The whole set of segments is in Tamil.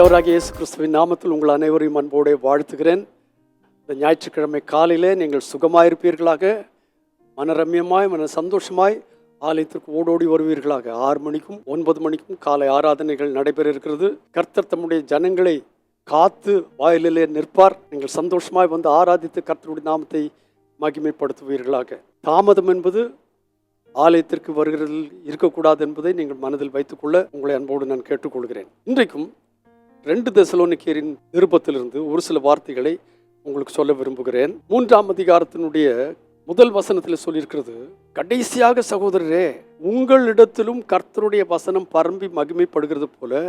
ஆண்டவராகிய இயேசு கிறிஸ்துவின் நாமத்தில் உங்கள் அனைவரையும் அன்போடு வாழ்த்துகிறேன். இந்த ஞாயிற்றுக்கிழமை காலையிலே நீங்கள் சுகமாயிருப்பீர்களாக, மனரம்யமாய் மன சந்தோஷமாய் ஆலயத்திற்கு ஓடோடி வருவீர்களாக. 6 மணிக்கும் 9 மணிக்கும் காலை ஆராதனைகள் நடைபெற இருக்கிறது. கர்த்தர் தம்முடைய ஜனங்களை காத்து வாயிலிலே நிற்பார். நீங்கள் சந்தோஷமாய் வந்து ஆராதித்து கர்த்தருடைய நாமத்தை மகிமைப்படுத்துவீர்களாக. தாமதம் என்பது ஆலயத்திற்கு வருகிறதில் இருக்கக்கூடாது என்பதை நீங்கள் மனதில் வைத்துக்கொள்ள உங்களை அன்போடு நான் கேட்டுக்கொள்கிறேன். இன்றைக்கும் 2 தெசலோனிக்கேயரின் நிருபத்திலிருந்து ஒரு சில வார்த்தைகளை உங்களுக்கு சொல்ல விரும்புகிறேன். 3ஆம் அதிகாரத்தினுடைய முதல் வசனத்தில் சொல்லியிருக்கிறது, கடைசியாக சகோதரரே, உங்களிடத்திலும் கர்த்தருடைய வசனம் பரம்பி மகிமைப்படுகிறது போல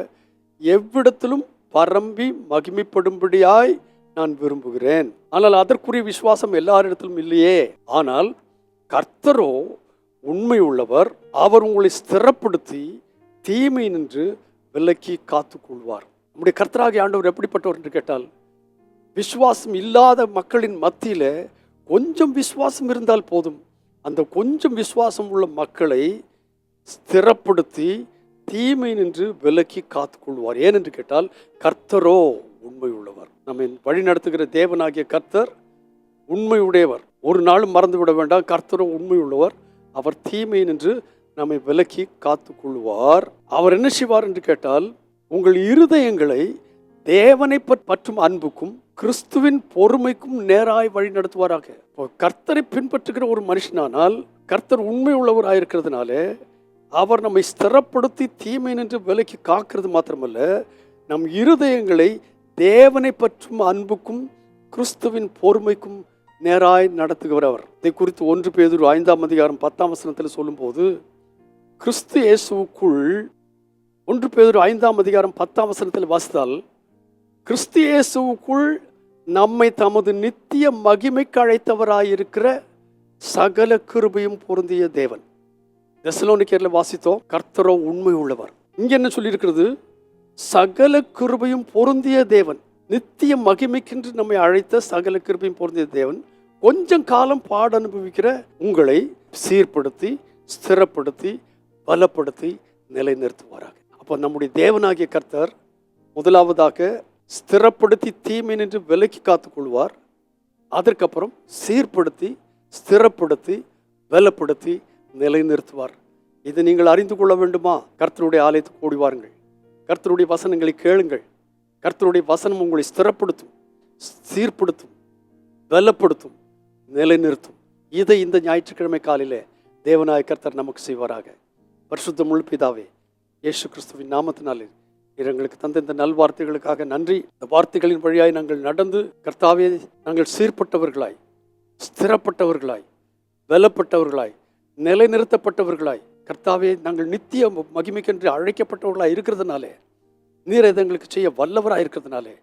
எவ்விடத்திலும் பரம்பி மகிமைப்படும்படியாய் நான் விரும்புகிறேன். ஆனால் அதற்குரிய விசுவாசம் எல்லாரிடத்திலும் இல்லையே. ஆனால் கர்த்தரோ உண்மை உள்ளவர், அவர் உங்களை ஸ்திரப்படுத்தி தீமை நின்று விலக்கி காத்துக்கொள்வார். நம்முடைய கர்த்தராகிய ஆண்டவர் எப்படிப்பட்டவர் என்று கேட்டால், விசுவாசம் இல்லாத மக்களின் மத்தியில் கொஞ்சம் விசுவாசம் இருந்தால் போதும், அந்த கொஞ்சம் விசுவாசம் உள்ள மக்களை ஸ்திரப்படுத்தி தீமை நின்று விலக்கி காத்துக்கொள்வார். ஏனென்று கேட்டால், கர்த்தரோ உண்மை உள்ளவர். நம்மை வழி நடத்துகிற தேவனாகிய கர்த்தர் உண்மையுடையவர். ஒரு நாளும் மறந்துவிட வேண்டாம், கர்த்தரோ உண்மை உள்ளவர். அவர் தீமை நின்று நம்மை விலக்கி காத்துக்கொள்வார். அவர் என்ன செய்வார் என்று கேட்டால், உங்கள் இருதயங்களை தேவனை பற்றும் அன்புக்கும் கிறிஸ்துவின் பொறுமைக்கும் நேராய் வழி நடத்துவாராக. கர்த்தரை பின்பற்றுகிற ஒரு மனுஷனானால், கர்த்தர் உண்மை உள்ளவராயிருக்கிறதுனாலே அவர் நம்மை ஸ்திரப்படுத்தி தீமை நின்று விலக்கி காக்கிறது மாத்திரமல்ல, நம் இருதயங்களை தேவனை பற்றும் அன்புக்கும் கிறிஸ்துவின் பொறுமைக்கும் நேராய் நடத்துகிறவர். இதை குறித்து 1 பேதுரு 5ஆம் அதிகாரம் 10ஆம் வசனத்தில் சொல்லும்போது, கிறிஸ்து இயேசுவுக்குள் 1 பேதுரு 5ஆம் அதிகாரம் 10ஆம் வசனத்தில் வாசித்தால், கிறிஸ்து இயேசுவுக்குள் நம்மை தமது நித்திய மகிமைக்கு அழைத்தவராயிருக்கிற சகல கிருபையும் பொருந்திய தேவன். தெசலோனிக்கேயரில் வாசித்தோம், கர்த்தரோ உண்மை உள்ளவர். இங்க என்ன சொல்லியிருக்கிறது? சகல கிருபையும் பொருந்திய தேவன், நித்திய மகிமைக்கென்று நம்மை அழைத்த சகல கிருபையும் பொருந்திய தேவன் கொஞ்சம் காலம் பாட அனுபவிக்கிற உங்களை சீர்படுத்தி ஸ்திரப்படுத்தி பலப்படுத்தி நிலைநிறுத்துவாராக. அப்போ நம்முடைய தேவனாகிய கர்த்தர் முதலாவதாக ஸ்திரப்படுத்தி தீமை நின்று விலக்கி காத்துக்கொள்வார். அதற்கப்புறம் சீர்படுத்தி ஸ்திரப்படுத்தி பலப்படுத்தி நிலைநிறுத்துவார். இதை நீங்கள் அறிந்து கொள்ள வேண்டுமா? கர்த்தருடைய ஆலயத்துக்கு ஓடி வாருங்கள், கர்த்தருடைய வசனங்களை கேளுங்கள். கர்த்தருடைய வசனம் உங்களை ஸ்திரப்படுத்தும், சீர்படுத்தும், பலப்படுத்தும், நிலைநிறுத்தும். இதை இந்த ஞாயிற்றுக்கிழமை காலையிலே தேவனாய கர்த்தர் நமக்கு செய்வாராக. பரிசுத்தமுள்ள பிதாவே, இயேசு கிறிஸ்துவின் நாமத்தினாலே எங்களுக்கு தந்த இந்த நல்வார்த்தைகளுக்காக நன்றி. இந்த வார்த்தைகளின் வழியாய் நாங்கள் நடந்து, கர்த்தாவே, நாங்கள் சீர்பட்டவர்களாய், ஸ்திரப்பட்டவர்களாய், பலப்பட்டவர்களாய், நிலைநிறுத்தப்பட்டவர்களாய், கர்த்தாவே, நாங்கள் நித்திய மகிமைக்கென்று அழைக்கப்பட்டவர்களாய் இருக்கிறதுனாலே, நீர் எங்களுக்கு செய்ய வல்லவராக இருக்கிறதுனாலே,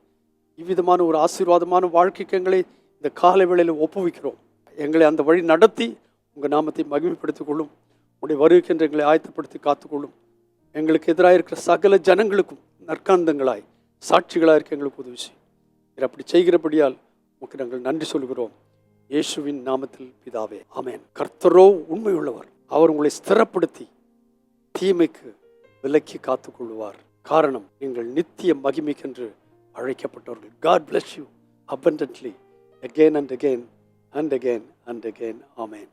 இவ்விதமான ஒரு ஆசீர்வாதமான வாழ்க்கைக்கு எங்களை இந்த காலை வேளையில் ஒப்புவிக்கிறோம். எங்களை அந்த வழி நடத்தி உங்கள் நாமத்தை மகிமைப்படுத்திக் கொள்ளும். உங்களுடைய வருகைக்கென்று எங்களை ஆயத்தப்படுத்தி காத்துக்கொள்ளும். எங்களுக்கு எதிராக இருக்கிற சகல ஜனங்களுக்கும் நற்காந்தங்களாய் சாட்சிகளாக இருக்க எங்களுக்கு உதவி செய்யும். அப்படி செய்கிறபடியால் உங்களுக்கு நாங்கள் நன்றி சொல்கிறோம். இயேசுவின் நாமத்தில் பிதாவே, ஆமென். கர்த்தரோ உண்மை உள்ளவர், அவர் உங்களை ஸ்திரப்படுத்தி தீமைக்கு விலக்கி காத்துக்கொள்வார். காரணம், நீங்கள் நித்திய மகிமைக்கென்று அழைக்கப்பட்டவர்கள். God bless you abundantly again and again and again and again. Amen.